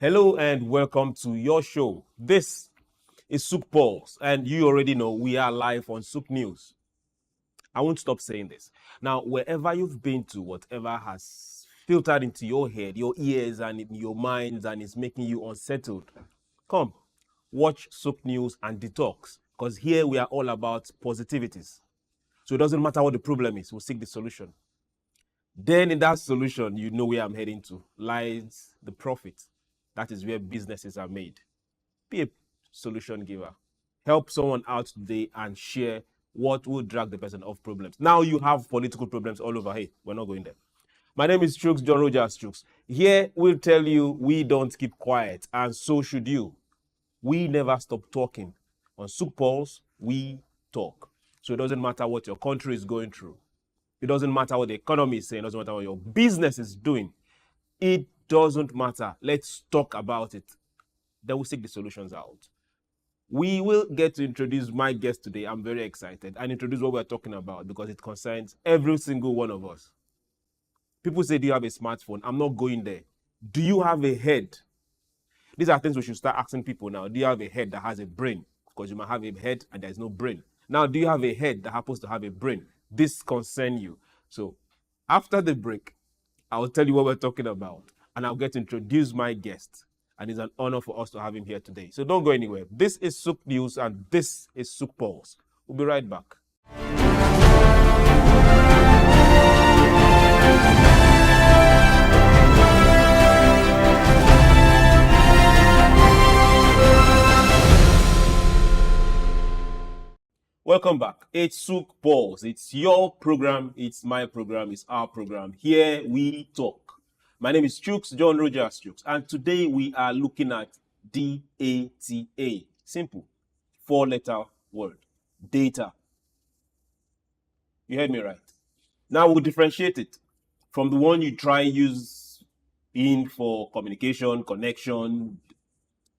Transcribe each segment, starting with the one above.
Hello and welcome to your show. This is SOUQ Pulse, and you already know we are live on SOUQ News. I won't stop saying this. Now, wherever you've been to, whatever has filtered into your head, your ears, and in your minds, and is making you unsettled, come, watch SOUQ News and detox, because here we are all about positivities. So it doesn't matter what the problem is, we'll seek the solution. Then in that solution, you know where I'm heading to, lies the profit. That is where businesses are made. Be a solution giver. Help someone out today and share what will drag the person off problems. Now you have political problems all over. Hey, we're not going there. My name is Chuks, John Rogers Chuks. Here we'll tell you we don't keep quiet, and so should you. We never stop talking. On SOUQ Pulse, we talk. So it doesn't matter what your country is going through. It doesn't matter what the economy is saying. It doesn't matter what your business is doing. It doesn't matter. Let's talk about it. Then we'll seek the solutions out. We will get to introduce my guest today. I'm very excited and introduce what we're talking about because it concerns every single one of us. People say, do you have a smartphone? I'm not going there. Do you have a head? These are things we should start asking people now. Do you have a head that has a brain? Because you might have a head and there's no brain. Now, do you have a head that happens to have a brain? This concerns you. So after the break, I will tell you what we're talking about and I'll get to introduce my guest. And it's an honor for us to have him here today. So don't go anywhere. This is SOUQ News and this is SOUQ Pulse. We'll be right back. Welcome back. It's SOUQ Pulse. It's your program. It's my program. It's our program. Here we talk. My name is Chuks, John Rogers Chuks, and today we are looking at DATA. Simple. 4-letter word. Data. You heard me right. Now we'll differentiate it from the one you try use in for communication, connection,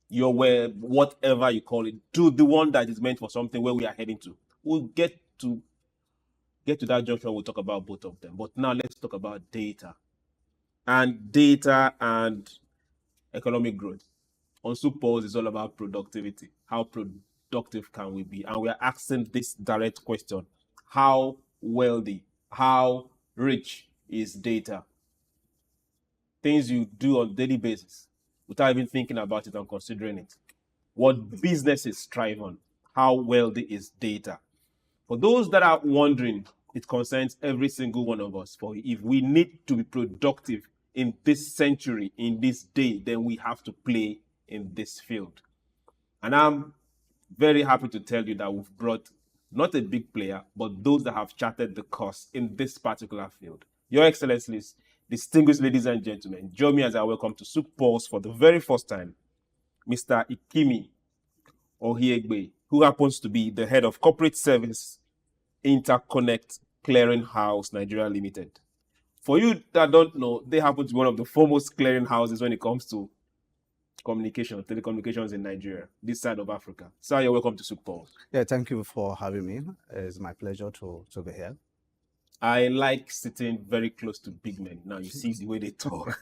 your web, whatever you call it, to the one that is meant for something where we are heading to. We'll get to that junction. We'll talk about both of them. But now let's talk about data. And data and economic growth. On SOUQ Pulse is all about productivity. How productive can we be? And we are asking this direct question. How wealthy, how rich is data? Things you do on a daily basis without even thinking about it and considering it. What businesses thrive on. How wealthy is data? For those that are wondering, it concerns every single one of us. For if we need to be productive in this century, in this day, then we have to play in this field. And I'm very happy to tell you that we've brought not a big player, but those that have charted the course in this particular field. Your Excellencies, distinguished ladies and gentlemen, join me as I welcome to SOUQ Pulse for the very first time, Mr. Ikimi Okhuegbe, who happens to be the head of corporate service Interconnect Clearing House Nigeria Limited. For you that don't know, they happen to be one of the foremost clearing houses when it comes to communication, telecommunications in Nigeria, this side of Africa. Sir, you're welcome to SOUQ Pulse. Yeah, thank you for having me. It's my pleasure to be here. I like sitting very close to big men. Now you see the way they talk.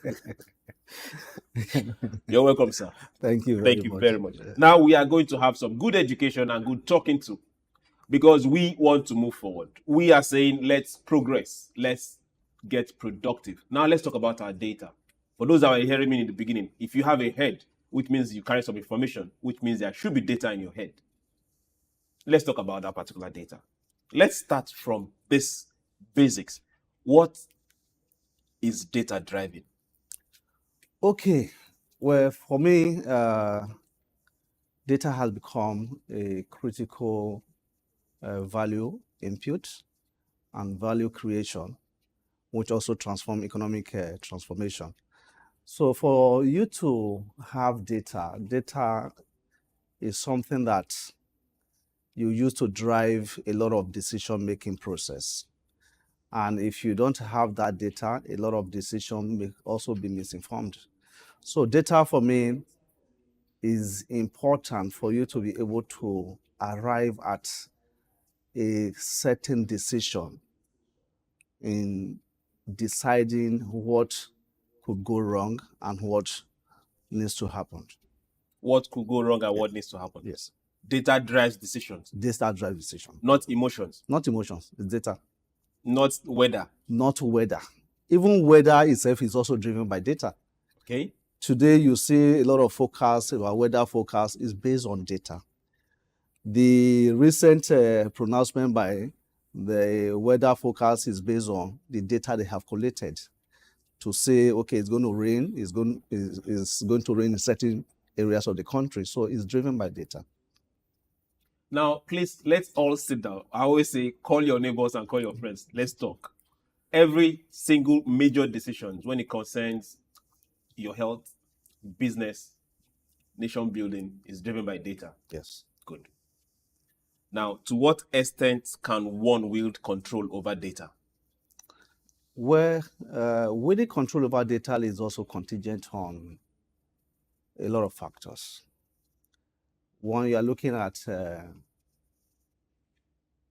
You're welcome, sir. Thank you very much. Now we are going to have some good education and good talking to, because we want to move forward. We are saying let's progress. Let's get productive. Now let's talk about our data. For those that were hearing me in the beginning, if you have a head, which means you carry some information, which means there should be data in your head. Let's talk about that particular data. Let's start from this basics. What is data driving? Okay. Well, for me, data has become a critical value input and value creation, which also transform economic transformation. So for you to have data is something that you use to drive a lot of decision-making process. And if you don't have that data, a lot of decision may also be misinformed. So data for me is important for you to be able to arrive at a certain decision in deciding what could go wrong and what needs to happen. What could go wrong and what needs to happen? Yes. Data drives decisions, Data drives decision. not emotions, Not emotions, it's data. not weather. Not weather. Even weather itself is also driven by data. Okay. Today, you see a lot of forecasts, our weather forecast is based on data. The recent pronouncement by the weather forecast is based on the data they have collected to say, okay, it's going to rain, it's going to rain in certain areas of the country. So it's driven by data. Now, please, let's all sit down. I always say, call your neighbors and call your friends. Let's talk. Every single major decision when it concerns your health, business, nation building is driven by data. Yes. Good. Now, to what extent can one wield control over data? Where wielding control over data is also contingent on a lot of factors. One, you are looking at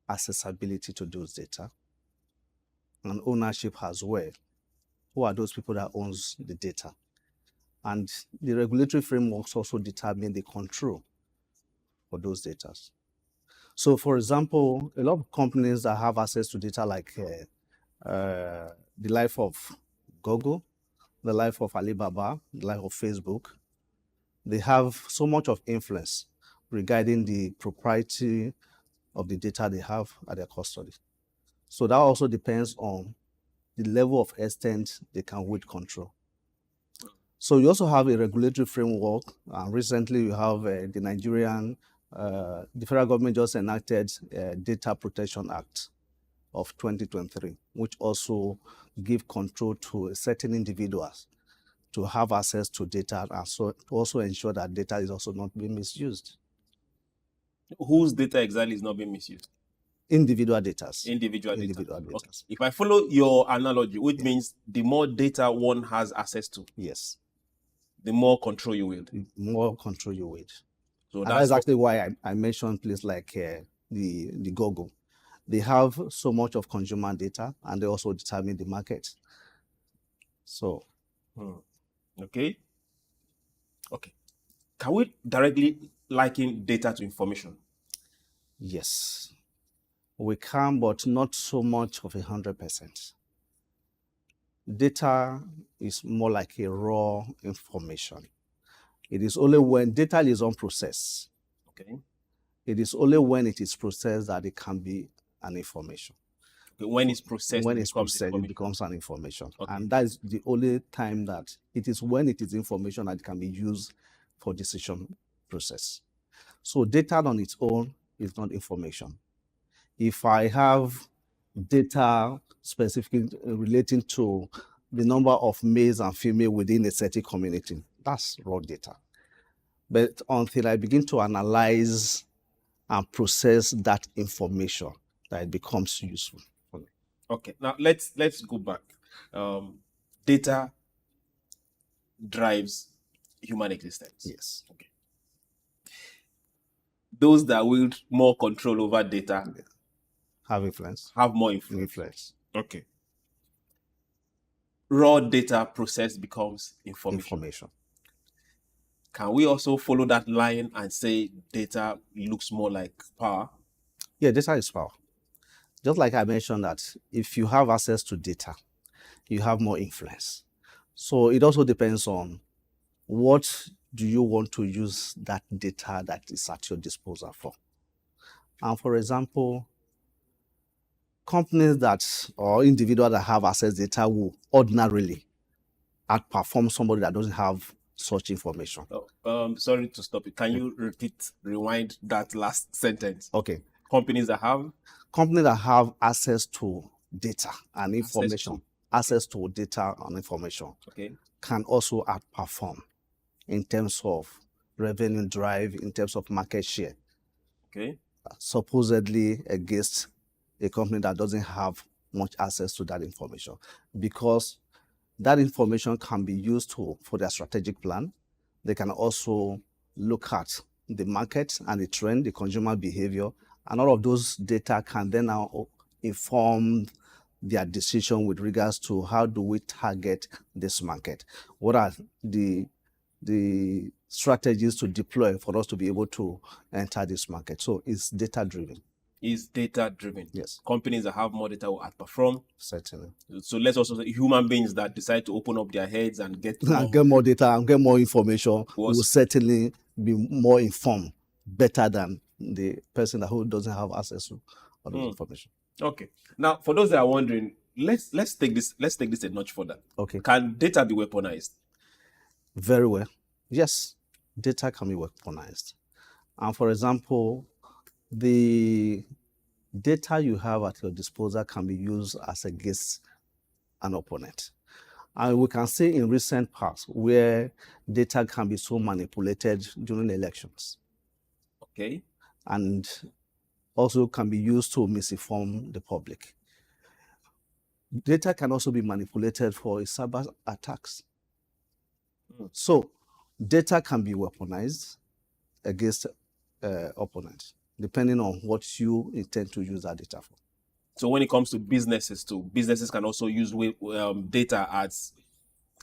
accessibility to those data and ownership as well. Who are those people that owns the data? And the regulatory frameworks also determine the control for those data. So, for example, a lot of companies that have access to data like the life of Google, the life of Alibaba, the life of Facebook, they have so much of influence regarding the propriety of the data they have at their custody. So that also depends on the level of extent they can wield control. So you also have a regulatory framework. Recently, you have the Nigerian, the federal government just enacted Data Protection Act of 2023, which also give control to certain individuals to have access to data and so to also ensure that data is also not being misused. Whose data exactly is not being misused? Individual data. Individual data. Data. Okay. If I follow your analogy, which means the more data one has access to, yes, the more control you wield. The more control you wield. So and that's actually why I mentioned places like the Google. They have so much of consumer data and they also determine the market. So. Okay. Okay. Can we directly liken data to information? Yes, we can, but not so much of 100%. Data is more like a raw information. It is only when data is unprocessed. Okay. It is only when it is processed that it can be an information. Okay. When it's processed, it becomes an information. Okay. And that is the only time that it is when it is information that it can be used for decision process. So data on its own is not information. If I have data specifically relating to the number of males and females within a certain community, that's raw data. But until I begin to analyze and process that information, that it becomes useful for me. Okay, now let's go back. Data drives human existence. Yes. Okay. Those that wield more control over data have influence. Have more influence. Okay. Raw data processed becomes information. Can we also follow that line and say data looks more like power? Yeah, data is power. Just like I mentioned that if you have access to data, you have more influence. So it also depends on what do you want to use that data that is at your disposal for. And for example, companies that or individuals that have access data will ordinarily outperform somebody that doesn't have such information. Sorry to stop you. Can you rewind that last sentence? Okay. Companies that have access to data and information, access to data and information, okay, can also outperform in terms of revenue drive, in terms of market share. Okay. Supposedly against a company that doesn't have much access to that information, because that information can be used for their strategic plan. They can also look at the market and the trend, the consumer behavior, and all of those data can then now inform their decision with regards to how do we target this market? What are the the strategies to deploy for us to be able to enter this market. So it's data driven. Is data driven. Yes. Companies that have more data will outperform. Certainly. So let's also say human beings that decide to open up their heads and get more, and get more data and get more information will certainly be more informed, better than the person who doesn't have access to all those information. Okay. Now, for those that are wondering, let's take this a notch further. Okay. Can data be weaponized? Very well. Yes, data can be weaponized. And for example, the data you have at your disposal can be used as against an opponent. And we can see in recent past where data can be so manipulated during elections. Okay. And also can be used to misinform the public. Data can also be manipulated for cyber attacks. So data can be weaponized against opponents, depending on what you intend to use that data for. So when it comes to businesses too, businesses can also use data as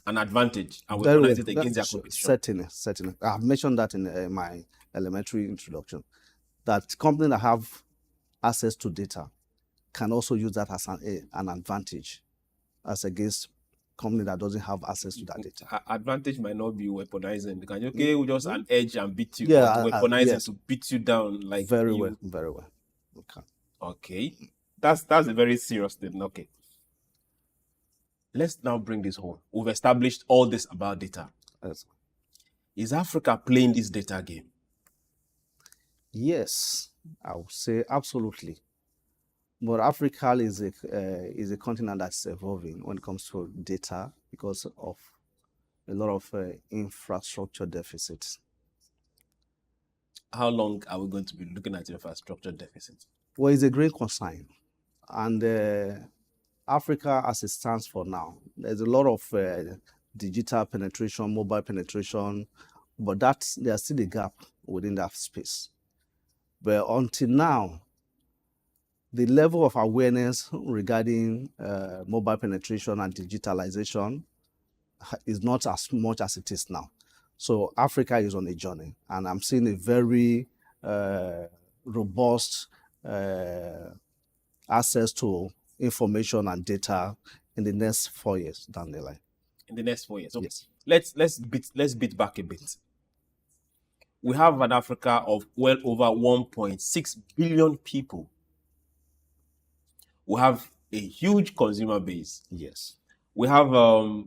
an advantage and weaponize it against their competition. Certainly. I've mentioned that in my elementary introduction, that companies that have access to data can also use that as an advantage as against company that doesn't have access to that data. Advantage might not be weaponizing. We just an edge and beat you. Yeah, weaponizing to beat you down like very well. Okay. That's a very serious thing. Okay. Let's now bring this home. We've established all this about data. Yes. Is Africa playing this data game? Yes, I would say absolutely. But Africa is a continent that's evolving when it comes to data because of a lot of infrastructure deficits. How long are we going to be looking at infrastructure deficits? Well, it's a great concern. And Africa, as it stands for now, there's a lot of digital penetration, mobile penetration, but there's still a gap within that space. But until now, the level of awareness regarding mobile penetration and digitalization is not as much as it is now. So Africa is on a journey, and I'm seeing a very robust access to information and data in the next 4 years down the line. In the next 4 years, okay. Yes. Let's beat back a bit. We have an Africa of well over 1.6 billion people. We have a huge consumer base. Yes. We have a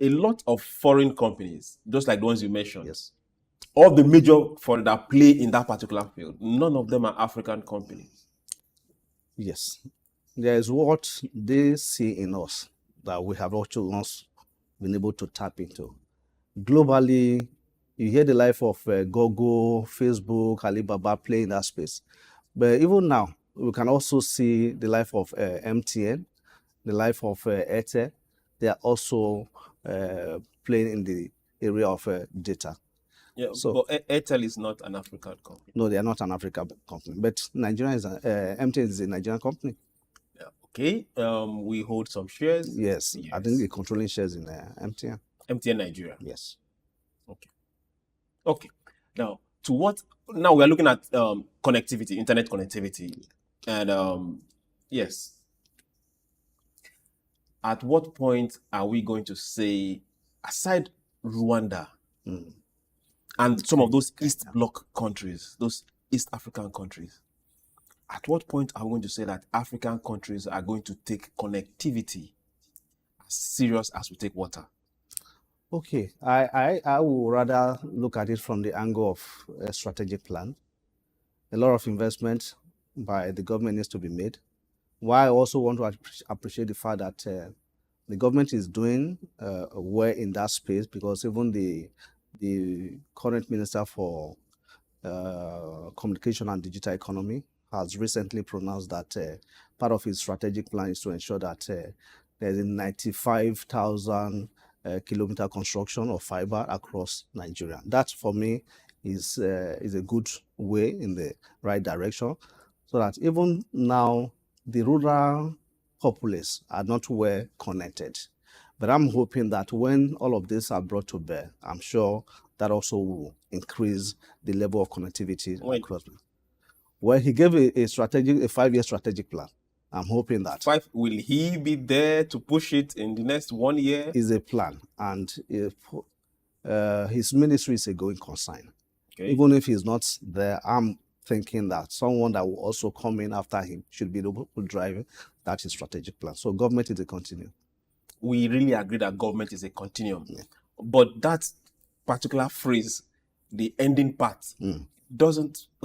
lot of foreign companies, just like the ones you mentioned. Yes. All the major foreign that play in that particular field, none of them are African companies. Yes. There is what they see in us that we have also once been able to tap into. Globally, you hear the life of Google, Facebook, Alibaba play in that space. But even now, we can also see the life of MTN, the life of Airtel. They are also playing in the area of data. Yeah, so, but Airtel is not an African company. No, they are not an African company. But Nigeria is MTN is a Nigerian company. Yeah, okay. We hold some shares. Yes. I think they're controlling shares in MTN. MTN Nigeria. Yes. Okay. Now, now we are looking at connectivity, internet connectivity. And yes, at what point are we going to say, aside Rwanda and some of those East Bloc countries, those East African countries, at what point are we going to say that African countries are going to take connectivity as serious as we take water? Okay, I would rather look at it from the angle of a strategic plan. A lot of investment by the government needs to be made. Why I also want to appreciate the fact that the government is doing well in that space, because even the current Minister for Communication and Digital Economy has recently pronounced that part of his strategic plan is to ensure that there's a 95,000 kilometer construction of fiber across Nigeria. That, for me, is a good way in the right direction, so that even now the rural populace are not well connected. But I'm hoping that when all of this are brought to bear, I'm sure that also will increase the level of connectivity across. Well, he gave a 5-year strategic plan. I'm hoping that. Will he be there to push it in the next 1 year? Is a plan, and his ministry is a going concern. Okay. Even if he's not there, I'm thinking that someone that will also come in after him should be able to drive that is strategic plan. So government is a continuum. We really agree that government is a continuum. Yeah. But that particular phrase, the ending part,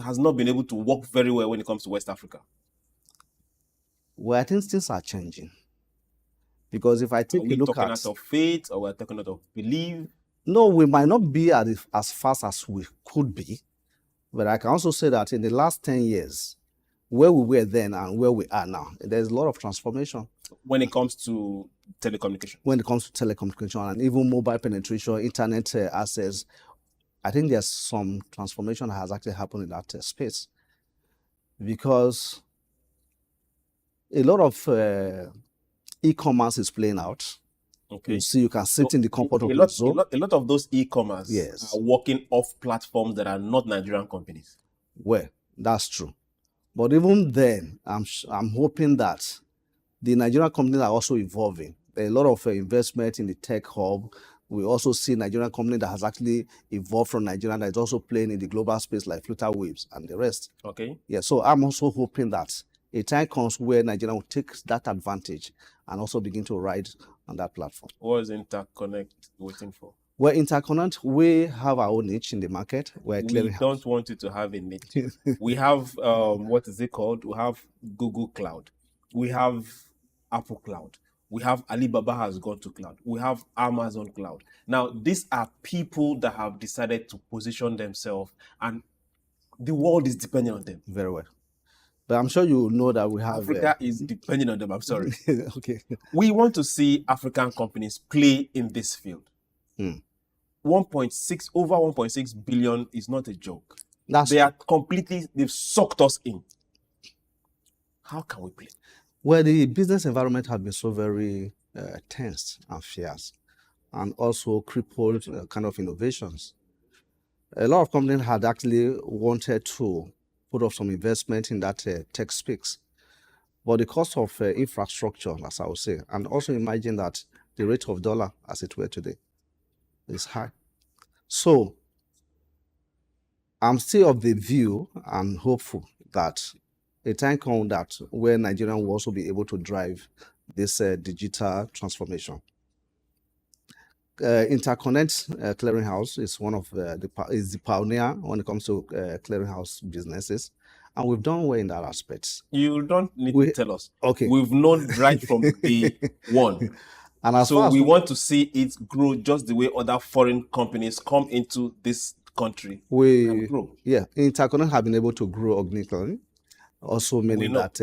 has not been able to work very well when it comes to West Africa. Well, I think things are changing. Because if I take a look at... Are we talking out of faith, or we're talking out of belief? No, we might not be as fast as we could be. But I can also say that in the last 10 years, where we were then and where we are now, there's a lot of transformation. When it comes to telecommunication? When it comes to telecommunication and even mobile penetration, internet access, I think there's some transformation that has actually happened in that space. Because a lot of e-commerce is playing out. Okay. You see, you can sit in the comfort of your zone. A lot of those e-commerce are working off platforms that are not Nigerian companies. Well, that's true. But even then, I'm hoping that the Nigerian companies are also evolving. There are a lot of investment in the tech hub. We also see Nigerian company that has actually evolved from Nigeria that is also playing in the global space like Flutter Waves and the rest. Okay. Yeah, so I'm also hoping that a time comes where Nigeria will take that advantage and also begin to ride on that platform. What is Interconnect waiting for? Well, Interconnect, we have our own niche in the market. We don't want you to have a niche. We have, what is it called? We have Google Cloud. We have Apple Cloud. We have Alibaba has gone to cloud. We have Amazon Cloud. Now, these are people that have decided to position themselves, and the world is depending on them. Very well. But I'm sure you know that we have... Africa is depending on them, I'm sorry. Okay. We want to see African companies play in this field. 1.6 billion is not a joke. They've sucked us in. How can we play? Well, the business environment has been so very tense and fierce, and also crippled kind of innovations. A lot of companies had actually wanted to put up some investment in that tech space. But the cost of infrastructure, as I would say, and also imagine that the rate of dollar, as it were today, is high. So I'm still of the view and hopeful that a time comes that where Nigeria will also be able to drive this digital transformation. Interconnect Clearinghouse is one of is the pioneer when it comes to clearinghouse businesses, and we've done well in that aspect. You don't need to tell us. Okay, we've known right from day one, and so we want to see it grow just the way other foreign companies come into this country and grow. Yeah, Interconnect have been able to grow organically. Also meaning that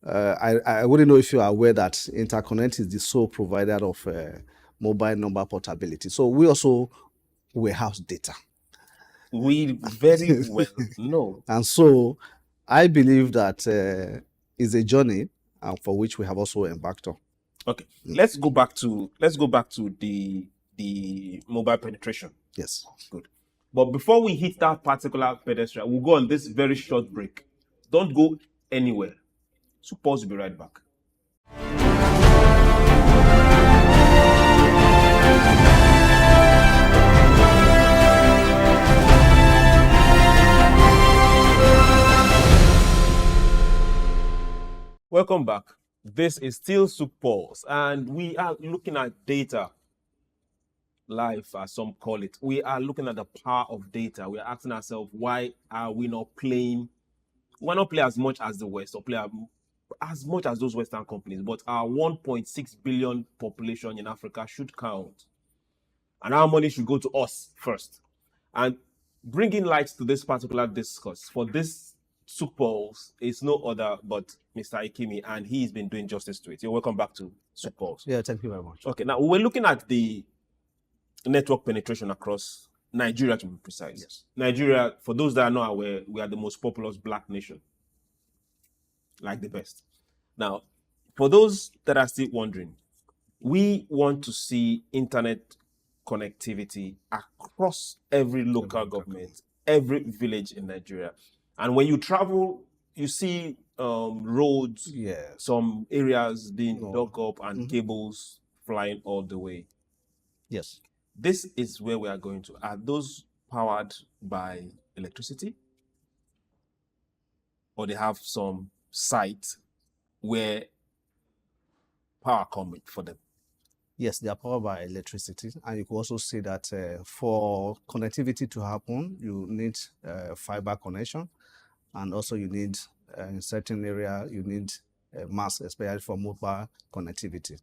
I wouldn't know if you are aware that Interconnect is the sole provider of mobile number portability. So we also warehouse data. We very well know. And so I believe that is a journey for which we have also embarked on. Okay, let's go back to the mobile penetration. Yes. Good. But before we hit that particular pedestrian, we'll go on this very short break. Don't go anywhere. SOUQ Pulse will be right back. Welcome back. This is still SOUQ Pulse, and we are looking at data life, as some call it. We are looking at the power of data. We are asking ourselves, why are we not playing? Why not play as much as the West, or play as much as those Western companies? But our 1.6 billion population in Africa should count. And our money should go to us first. And bringing light to this particular discourse for this SOUQ Pulse is no other but Mr. Ikimi, and he's been doing justice to it. You're welcome back to SOUQ Pulse. Yeah, thank you very much. Okay, now we're looking at the network penetration across Nigeria, to be precise. Yes. Nigeria, for those that are not aware, we are the most populous black nation. Like the best. Now, for those that are still wondering, We want to see internet connectivity across every local government, every village in Nigeria. And when you travel, you see roads, Yes. some areas being No. dug up and cables flying all the way. Yes. This is where we are going to. Are those powered by electricity? Or they have some site where power coming for them? Yes, they are powered by electricity. And you can also see that for connectivity to happen, you need fiber connection. And also you need, in certain area, you need mass, especially for mobile connectivity.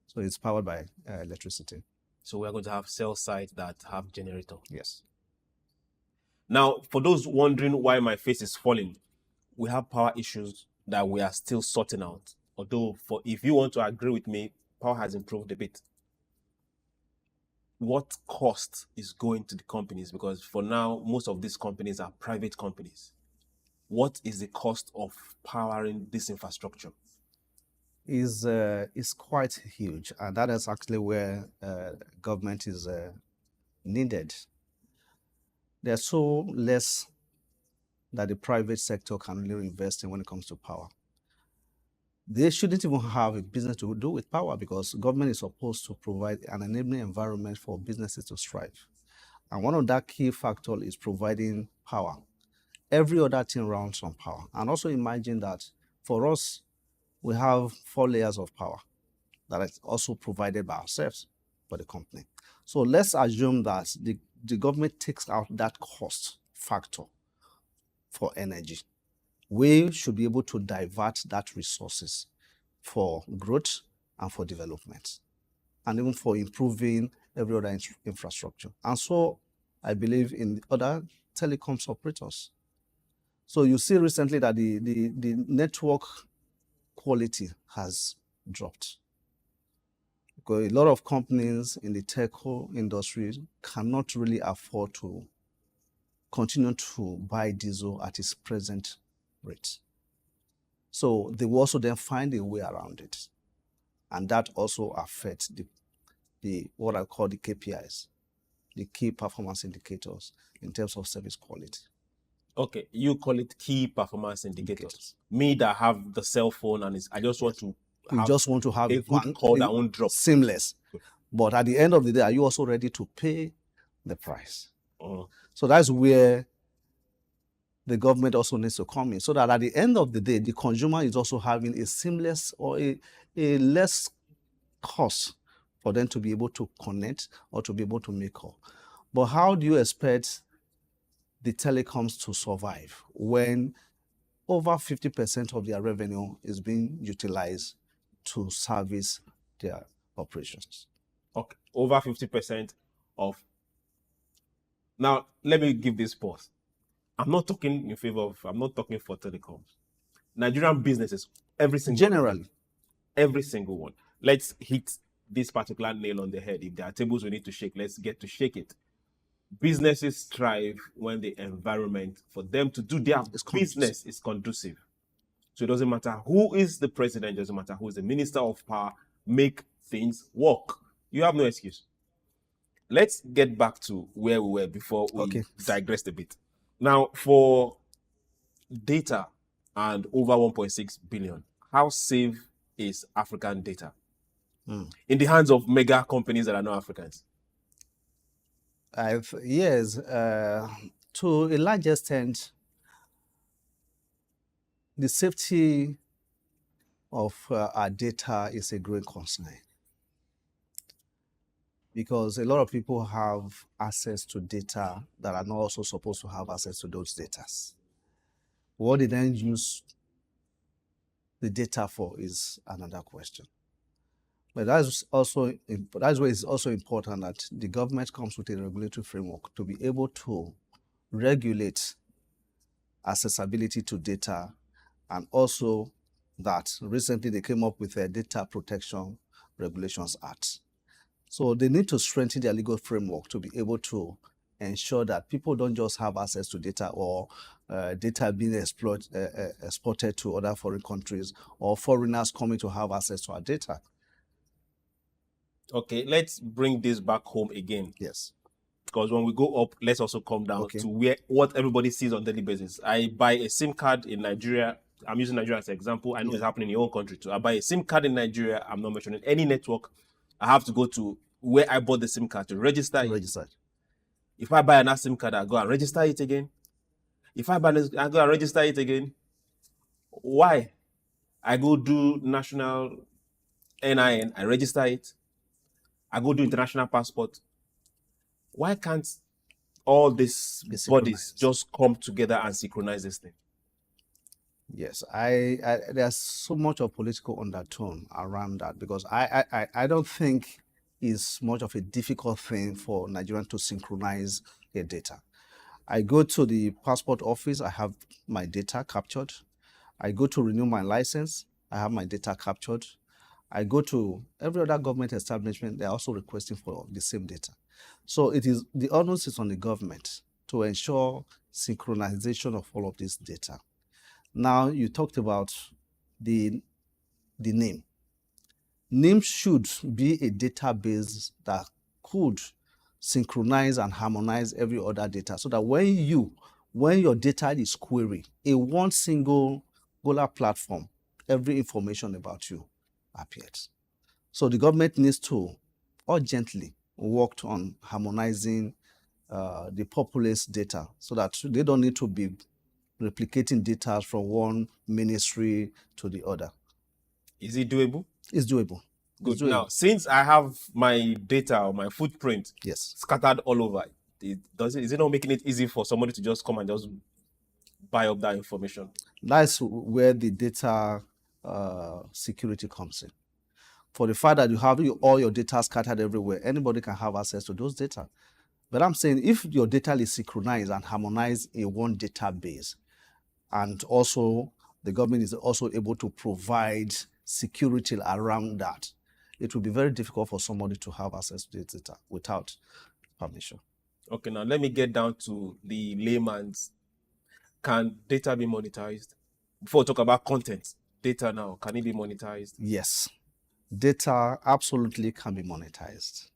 So it's powered by electricity. So we're going to have cell sites that have generator. Yes. Now, for those wondering why my face is falling, we have power issues that we are still sorting out. Although, if you want to agree with me, power has improved a bit. What cost is going to the companies? Because for now, most of these companies are private companies. What is the cost of powering this infrastructure? Is quite huge, and that is actually where government is needed. There's so less that the private sector can really invest in when it comes to power. They shouldn't even have a business to do with power, because government is supposed to provide an enabling environment for businesses to strive. And one of that key factors is providing power. Every other thing runs on power. And also imagine that for us, we have 4 layers of power that is also provided by ourselves for the company. So let's assume that the government takes out that cost factor for energy. We should be able to divert that resources for growth and for development, and even for improving every other infrastructure. And so I believe in other telecoms operators. So you see recently that the network quality has dropped, because a lot of companies in the telco industry cannot really afford to continue to buy diesel at its present rate. So they will also then find a way around it. And that also affects the what I call the KPIs, the key performance indicators in terms of service quality. Okay, you call it key performance indicators. Me that have the cell phone and I just want to You just want to have a good call that won't drop. Seamless. But at the end of the day, are you also ready to pay the price? So that's where the government also needs to come in, so that at the end of the day, the consumer is also having a seamless or a less cost for them to be able to connect or to be able to make call. But how do you expect the telecoms to survive when over 50% of their revenue is being utilized to service their operations? Okay, over 50% of. Now, let me give this pause. I'm not talking in favor of, I'm not talking for telecoms. Nigerian businesses, every single Generally. Every single one. Let's hit this particular nail on the head. If there are tables we need to shake, let's get to shake it. Businesses thrive when the environment for them to do their business is conducive. So it doesn't matter who is the president, it doesn't matter who is the minister of power, make things work. You have no excuse. Let's get back to where we were before we digressed a bit. Now, for data and over 1.6 billion, how safe is African data in the hands of mega companies that are not Africans? Yes, to a large extent, the safety of our data is a great concern, because a lot of people have access to data that are not also supposed to have access to those data. What they then use the data for is another question. But that's why it's also important that the government comes with a regulatory framework to be able to regulate accessibility to data, and also that recently they came up with a Data Protection Regulations Act. So they need to strengthen their legal framework to be able to ensure that people don't just have access to data, or data being exported to other foreign countries, or foreigners coming to have access to our data. Okay, let's bring this back home again. Yes. Because when we go up, let's also come down Okay. to what everybody sees on daily basis. I buy a SIM card in Nigeria. I'm using Nigeria as an example. I know it's happening in your own country too. I buy a SIM card in Nigeria. I'm not mentioning any network. I have to go to where I bought the SIM card to register it. Register. If I buy another SIM card, I go and register it again. If I buy this, I go and register it again. Why? I go do national NIN, I register it. I go do international passport. Why can't all these bodies just come together and synchronize this thing? Yes, there's so much of political undertone around that, because I don't think it's much of a difficult thing for Nigerians to synchronize their data. I go to the passport office, I have my data captured. I go to renew my license, I have my data captured. I go to every other government establishment, they're also requesting for the same data. So it is, the onus is on the government to ensure synchronization of all of this data. Now, you talked about the name. NIM should be a database that could synchronize and harmonize every other data, so that when your data is queried in one single platform, every information about you appears. So the government needs to urgently work on harmonizing the populace data, so that they don't need to be replicating data from one ministry to the other. Is it doable? It's doable. Good. It's doable. Now, since I have my data or my footprint scattered all over, is it not making it easy for somebody to just come and just buy up that information? That's where the data security comes in. For the fact that you have all your data scattered everywhere, anybody can have access to those data. But I'm saying, if your data is synchronized and harmonized in one database, and also the government is also able to provide security around that, it will be very difficult for somebody to have access to the data without permission. Okay, now let me get down to the layman's. Can data be monetized? Before we talk about content, data now, can it be monetized? Yes, data absolutely can be monetized.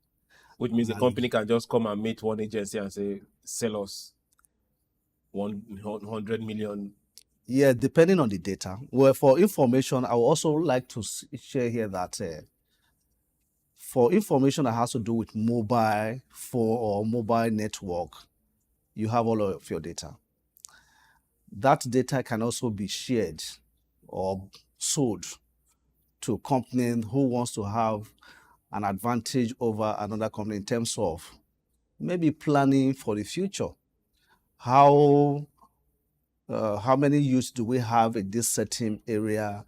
Which means the company can just come and meet one agency and say, sell us 100 million. Yeah, depending on the data. Well, for information, I would also like to share here that for information that has to do with mobile phone or mobile network, you have all of your data. That data can also be shared or sold to companies who wants to have an advantage over another company in terms of maybe planning for the future. How many youths do we have in this certain area,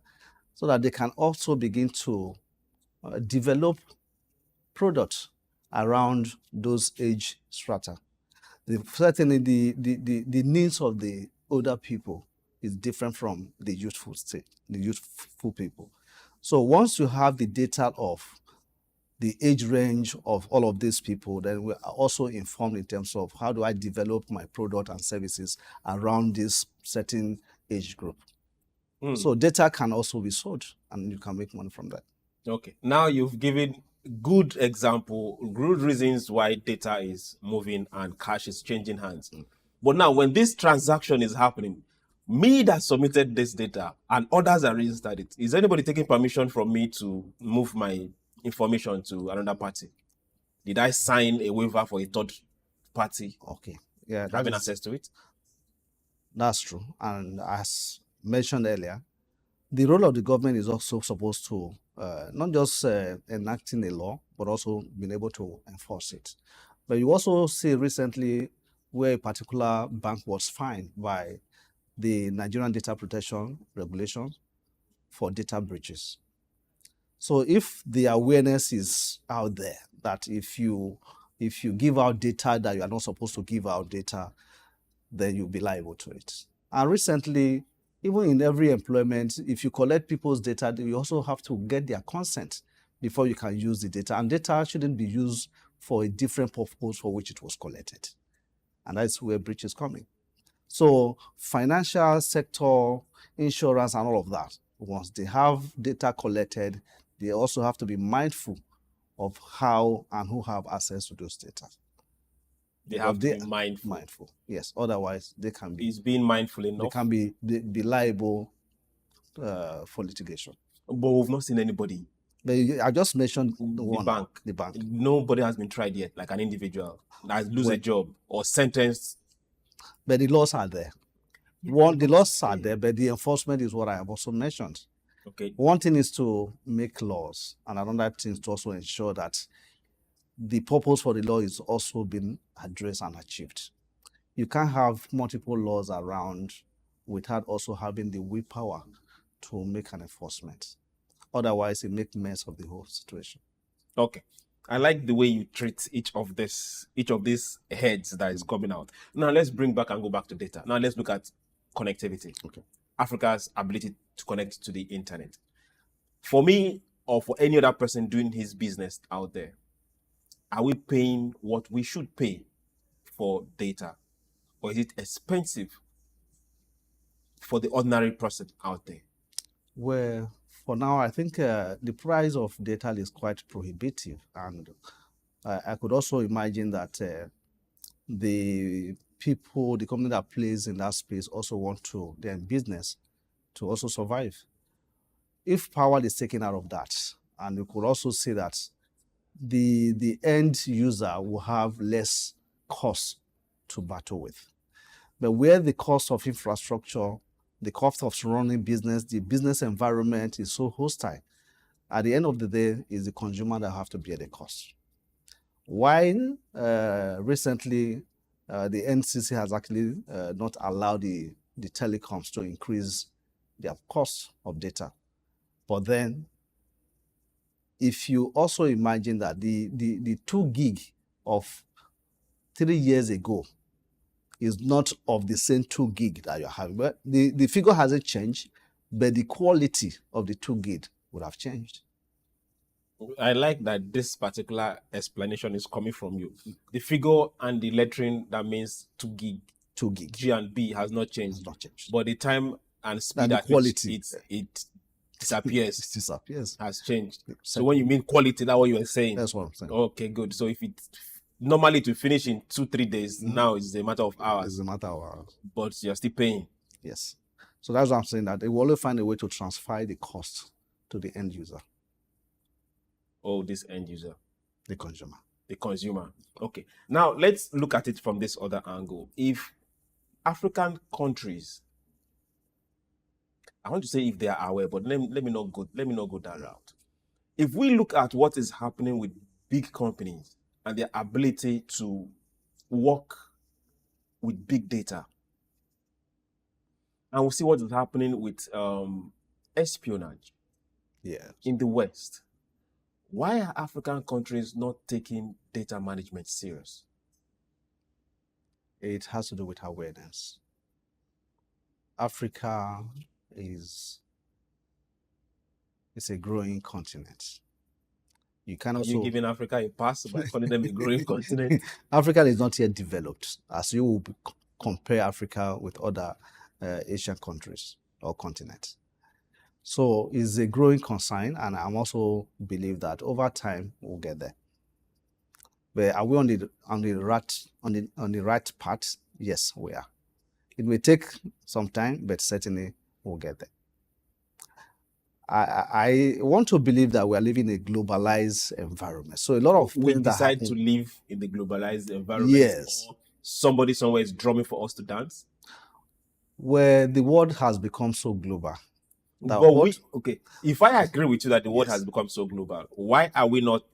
so that they can also begin to develop products around those age strata. Certainly, the needs of the older people is different from the youthful people. So once you have the data of the age range of all of these people, then we are also informed in terms of how do I develop my product and services around this certain age group. So data can also be sold, and you can make money from that. Okay. Now you've given good example, good reasons why data is moving and cash is changing hands. But now when this transaction is happening, me that submitted this data and others that registered it, is anybody taking permission from me to move my information to another party? Did I sign a waiver for a third party? Okay. Yeah, having access to it? That's true. And as mentioned earlier, the role of the government is also supposed to not just enacting a law, but also being able to enforce it. But you also see recently where a particular bank was fined by the Nigerian Data Protection Regulations for data breaches. So if the awareness is out there that if you give out data that you are not supposed to give out data, then you'll be liable to it. And recently, even in every employment, if you collect people's data, you also have to get their consent before you can use the data. And data shouldn't be used for a different purpose for which it was collected. And that's where breach is coming. So financial sector, insurance, and all of that, once they have data collected, they also have to be mindful of how and who have access to those data. They Because have to they be are mindful. Yes. Otherwise, they can be Is being mindful they enough? can be liable for litigation. But we've not seen anybody. I just mentioned The one bank. now, the bank. Nobody has been tried yet, like an individual that has lose a Well- job or sentenced. But the laws are there. The laws are there, but the enforcement is what I have also mentioned. Okay. One thing is to make laws, and another thing is to also ensure that the purpose for the law is also being addressed and achieved. You can't have multiple laws around without also having the willpower to make an enforcement. Otherwise, it makes mess of the whole situation. Okay. I like the way you treat each of these heads that is coming out. Now let's bring back and go back to data. Now let's look at connectivity. Okay. Africa's ability to connect to the internet. For me, or for any other person doing his business out there, are we paying what we should pay for data? Or is it expensive for the ordinary person out there? Well, for now, I think the price of data is quite prohibitive. And I could also imagine that the company that plays in that space also want to, their business, to also survive. If power is taken out of that, and we could also see that the end user will have less cost to battle with. But where the cost of infrastructure, the cost of running business, the business environment is so hostile, at the end of the day, is the consumer that have to bear the cost. While recently, the NCC has actually not allowed the telecoms to increase their cost of data. But then, if you also imagine that the 2 gig of 3 years ago is not of the same 2 gig that you're having. But the figure hasn't changed, but the quality of the 2 gig would have changed. I like that this particular explanation is coming from you. The figure and the lettering, that means 2 gig. 2 gig. G and B has not changed. Has not changed. But the time and speed And the at which quality. it disappears It disappears. has changed. So when you mean quality, that's what you were saying. That's what I'm saying. Okay, good. So if it normally to finish in 2-3 days, now it's a matter of hours. It's a matter of hours. But you're still paying. Yes. So that's what I'm saying, that they will always find a way to transfer the cost to the end user. Oh, this end user. The consumer. The consumer. Okay. Now let's look at it from this other angle. If African countries, I want to say if they are aware, but let me not go that route. If we look at what is happening with big companies and their ability to work with big data, and we'll see what is happening with espionage in the West, why are African countries not taking data management serious? It has to do with awareness. Africa is a growing continent. You can also... Are you giving Africa a pass by calling them a growing continent? Africa is not yet developed, as you will compare Africa with other Asian countries or continents. So it's a growing concern, and I also believe that over time we'll get there. But are we on the right path? Yes, we are. It may take some time, but certainly we'll get there. I want to believe that we are living in a globalized environment. So a lot of we things that decide happen, to live in the globalized environment. Yes. Or somebody somewhere is drumming for us to dance. where the world has become so global. That But what- okay, if I agree with you that the world Yes. has become so global, why are we not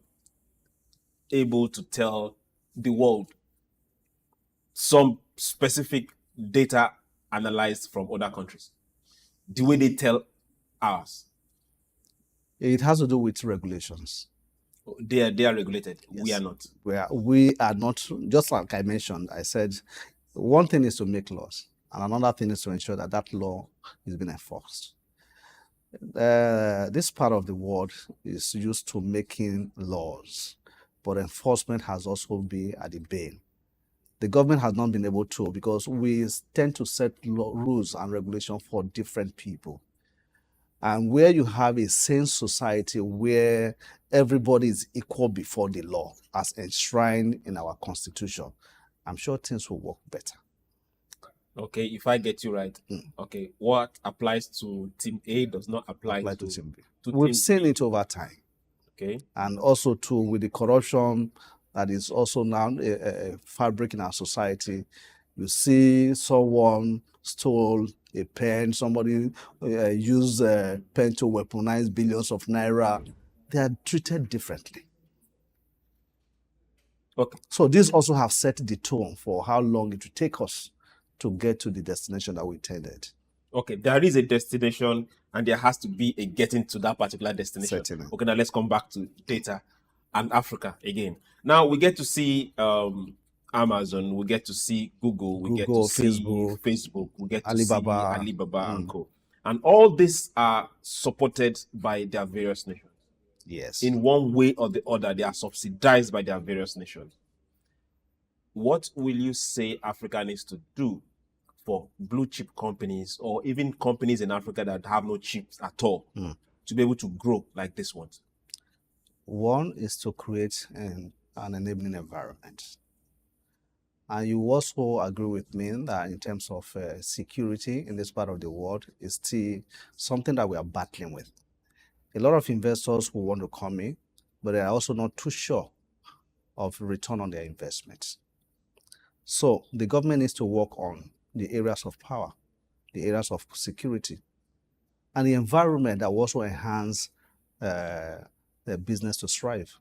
able to tell the world some specific data analyzed from other countries the way they tell ours? It has to do with regulations. They are regulated. We Yes. are not. Where we are not, just like I mentioned, I said, one thing is to make laws, and another thing is to ensure that that law is being enforced. This part of the world is used to making laws, but enforcement has also been at the bane. The government has not been able to, because we tend to set rules and regulations for different people. and where you have a sane society where everybody is equal before the law as enshrined in our constitution, I'm sure things will work better. Okay, if I get you right, okay, what applies to Team A does not apply to Team B. to We've Team seen B. it over time. Okay. And also too, with the corruption that is also now a fabric in our society, you see someone stole a pen, somebody used a pen to weaponize billions of naira. They are treated differently. Okay. So this also have set the tone for how long it will take us to get to the destination that we intended. Okay, there is a destination and there has to be a getting to that particular destination. Certainly. Okay, now let's come back to data and Africa again. Now we get to see Amazon, we get to see Google, we get to Facebook, see Facebook, we get to Alibaba. see Alibaba and co. And all these are supported by their various nations. Yes. In one way or the other, they are subsidized by their various nations. What will you say Africa needs to do for blue chip companies or even companies in Africa that have no chips at all to be able to grow like this one? One is to create an enabling environment. And you also agree with me that in terms of security in this part of the world is still something that we are battling with. A lot of investors who want to come in, but they are also not too sure of return on their investments. So the government needs to work on the areas of power, the areas of security, and the environment that will also enhance the business to thrive.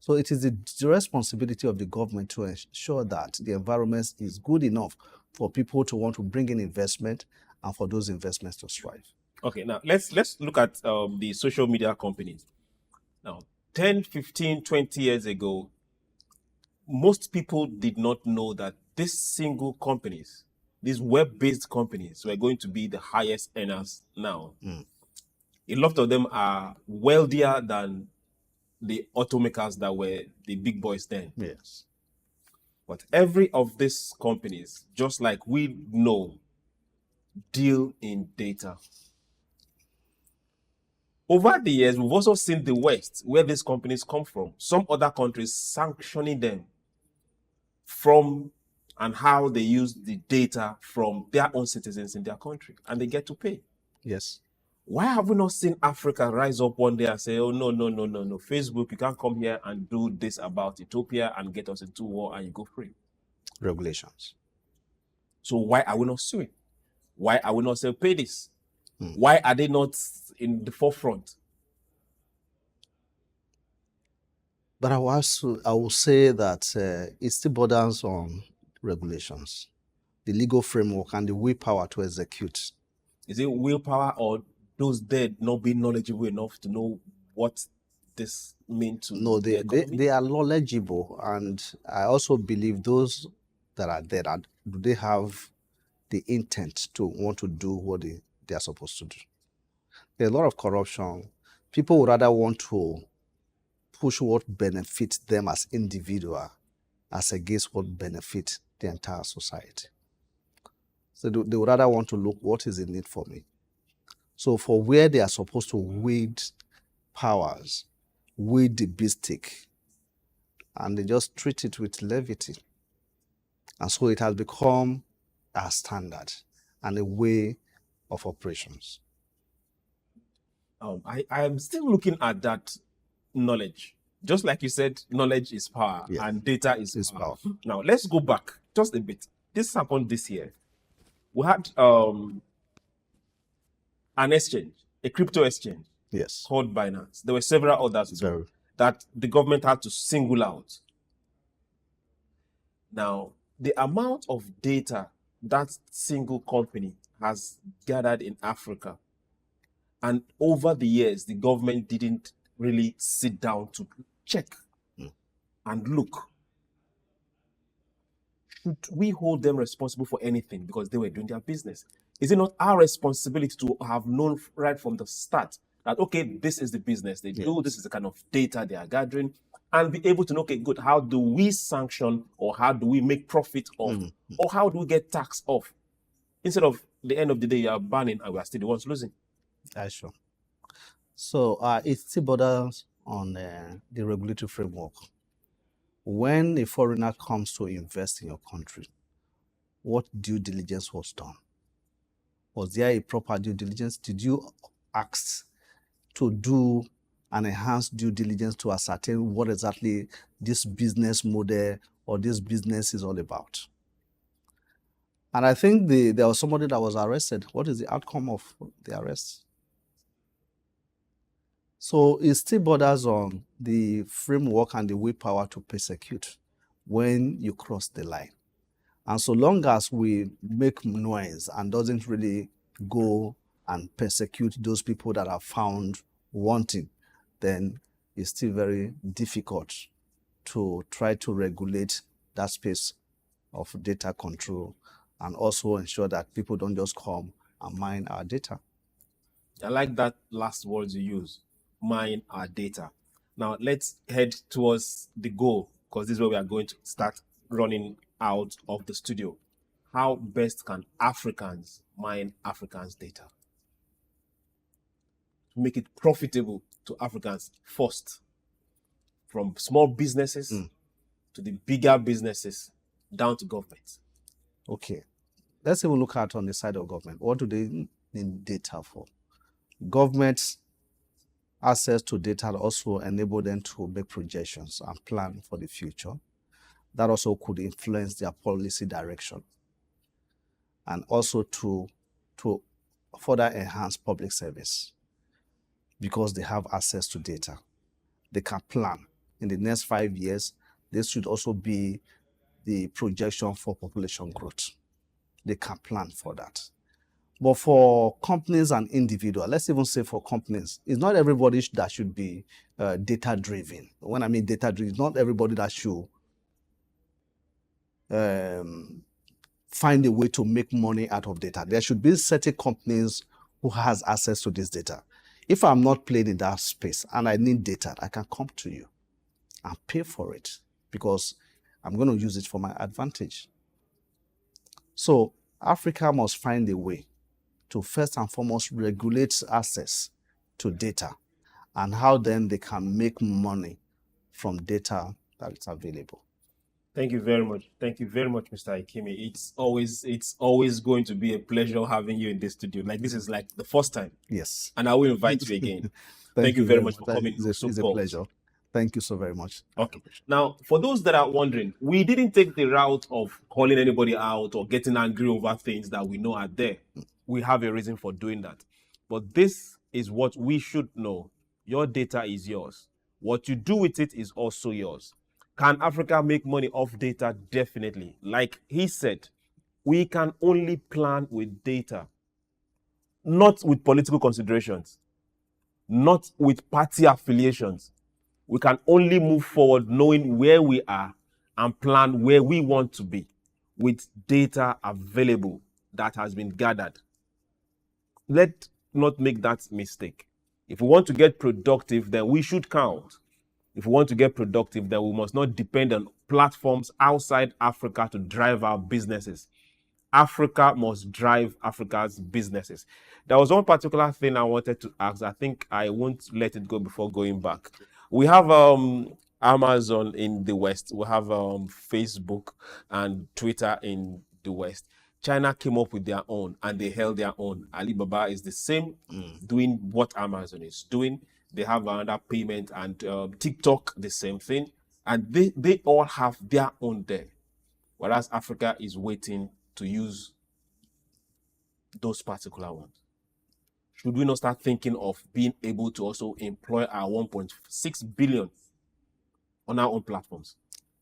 So it is the responsibility of the government to ensure that the environment is good enough for people to want to bring in investment and for those investments to thrive. Okay, now let's look at the social media companies. Now, 10, 15, 20 years ago, most people did not know that these single companies, these web-based companies, were going to be the highest earners now. A lot of them are wealthier than the automakers that were the big boys then. Yes. But every of these companies, just like we know, deal in data. Over the years, we've also seen the West, where these companies come from. Some other countries sanctioning them from and how they use the data from their own citizens in their country, and they get to pay. Yes. Why have we not seen Africa rise up one day and say, oh, no, Facebook, you can't come here and do this about Ethiopia and get us into war and you go free? Regulations. So why are we not suing? Why are we not saying pay this? Why are they not in the forefront? But I will say that it still borders on regulations, the legal framework, and the willpower to execute. Is it willpower or those dead not being knowledgeable enough to know what this means to No, the economy? they are knowledgeable, and I also believe those that are dead, do they have the intent to want to do what they are supposed to do? There's a lot of corruption. People would rather want to push what benefits them as individual as against what benefits the entire society. So they would rather want to look what is in it for me. So for where they are supposed to wield powers, wield the beefsteak, and they just treat it with levity. And so it has become a standard and a way of operations. I am still looking at that knowledge. Just like you said, knowledge is power and data is power. Now, let's go back just a bit. This happened this year. We had an exchange, a crypto exchange called Binance. There were several others that the government had to single out. Now, the amount of data that single company has gathered in Africa, and over the years, the government didn't really sit down to check and look. Should we hold them responsible for anything because they were doing their business? Is it not our responsibility to have known right from the start that, okay, this is the business they do, this is the kind of data they are gathering, and be able to know, okay, good, how do we sanction or how do we make profit off or how do we get tax off? Instead of the end of the day, you are banning and we are still the ones losing. That's sure. So it still borders on the regulatory framework. When a foreigner comes to invest in your country, what due diligence was done? Was there a proper due diligence? Did you ask to do an enhanced due diligence to ascertain what exactly this business model or this business is all about? And I think there was somebody that was arrested. What is the outcome of the arrest? So it still borders on the framework and the willpower to persecute when you cross the line. And so long as we make noise and doesn't really go and persecute those people that are found wanting, then it's still very difficult to try to regulate that space of data control and also ensure that people don't just come and mine our data. I like that last words you use, mine our data. Now let's head towards the goal, because this is where we are going to start running out of the studio. How best can Africans mine Africans' data? To make it profitable to Africans first, from small businesses to the bigger businesses down to government. Okay, let's even look at on the side of government. What do they need data for? Government's access to data also enable them to make projections and plan for the future. That also could influence their policy direction, and also to further enhance public service, because they have access to data. They can plan. In the next 5 years, this should also be the projection for population growth. They can plan for that. But for companies and individuals, let's even say for companies, it's not everybody that should be data-driven. When I mean data-driven, it's not everybody that should find a way to make money out of data. There should be certain companies who has access to this data. If I'm not playing in that space and I need data, I can come to you and pay for it because I'm going to use it for my advantage. So Africa must find a way to first and foremost regulate access to data and how then they can make money from data that is available. Thank you very much. Thank you very much, Mr. Ikimi. It's always going to be a pleasure having you in this studio. Like, this is like the first time. Yes. And I will invite you again. Thank you very much for coming. It's a pleasure. Thank you so very much. Okay. Now, for those that are wondering, we didn't take the route of calling anybody out or getting angry over things that we know are there. We have a reason for doing that. But this is what we should know. Your data is yours. What you do with it is also yours. Can Africa make money off data? Definitely. Like he said, we can only plan with data, not with political considerations, not with party affiliations. We can only move forward knowing where we are and plan where we want to be with data available that has been gathered. Let's not make that mistake. If we want to get productive, then we should count. If we want to get productive, then we must not depend on platforms outside Africa to drive our businesses. Africa must drive Africa's businesses. There was one particular thing I wanted to ask. I think I won't let it go before going back. We have Amazon in the West. We have Facebook and Twitter in the West. China came up with their own and they held their own. Alibaba is the same, doing what Amazon is doing. They have another payment, and TikTok, the same thing. And they all have their own there. Whereas Africa is waiting to use those particular ones. Should we not start thinking of being able to also employ our 1.6 billion on our own platforms?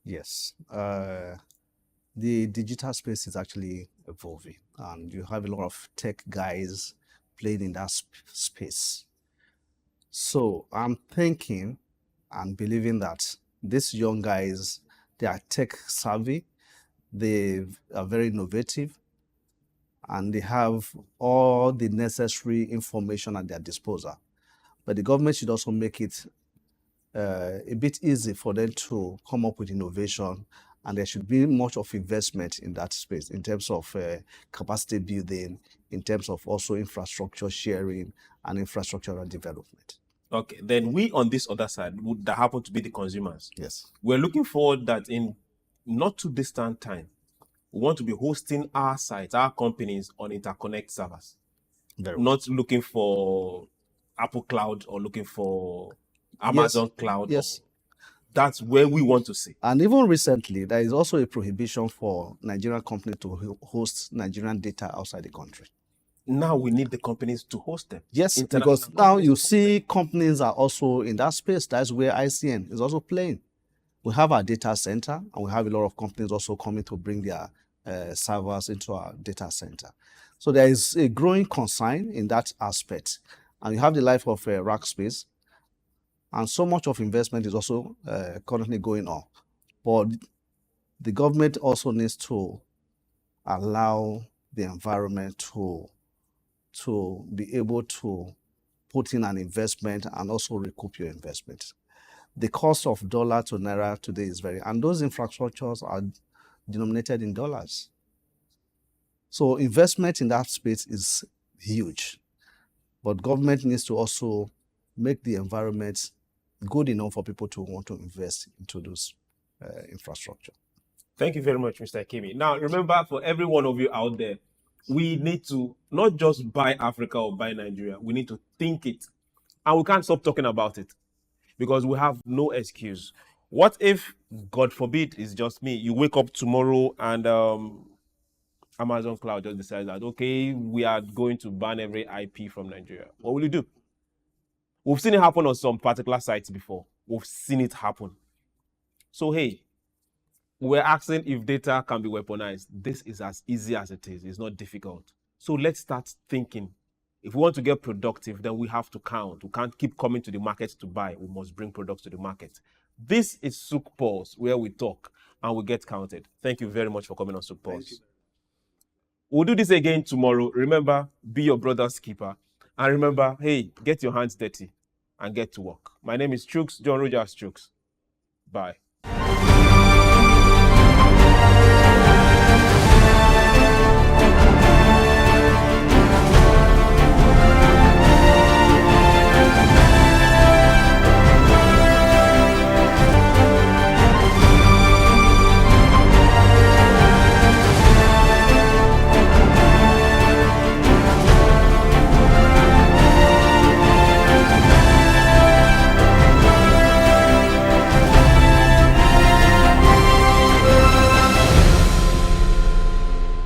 Yes. The digital space is actually evolving, and you have a lot of tech guys playing in that space. So I'm thinking and believing that these young guys, they are tech savvy, they are very innovative, and they have all the necessary information at their disposal. But the government should also make it a bit easy for them to come up with innovation, and there should be much of investment in that space in terms of capacity building, in terms of also infrastructure sharing and infrastructural development. Okay, then we on this other side would that happen to be the consumers. Yes. We're looking forward that in not too distant time, we want to be hosting our sites, our companies on interconnect servers. Very well. Not looking for Apple Cloud or looking for Amazon Cloud. Yes. That's where we want to see. And even recently, there is also a prohibition for Nigerian companies to host Nigerian data outside the country. Now we need the companies to host them. Yes, International because now companies you to host see companies are also in that space. That's where ICN is also playing. We have our data center, and we have a lot of companies also coming to bring their servers into our data center. So there is a growing concern in that aspect. And you have the life of Rackspace, and so much of investment is also currently going on. But the government also needs to allow the environment to be able to put in an investment and also recoup your investment. The cost of dollar to naira today is very, and those infrastructures are denominated in dollars. So investment in that space is huge, but government needs to also make the environment good enough for people to want to invest into those infrastructure. Thank you very much, Mr. Ikimi. Now, remember, for every one of you out there, we need to not just buy Africa or buy Nigeria. We need to think it. And we can't stop talking about it because we have no excuse. What if, God forbid, it's just me, you wake up tomorrow and Amazon Cloud just decides that, okay, we are going to ban every IP from Nigeria. What will you do? We've seen it happen on some particular sites before. We've seen it happen. So, hey, we're asking if data can be weaponized. This is as easy as it is. It's not difficult. So let's start thinking. If we want to get productive, then we have to count. We can't keep coming to the market to buy. We must bring products to the market. This is SOUQ Pulse, where we talk and we get counted. Thank you very much for coming on SOUQ Pulse. We'll do this again tomorrow. Remember, be your brother's keeper. And remember, hey, get your hands dirty and get to work. My name is Chuks, John Rogers Chuks. Bye.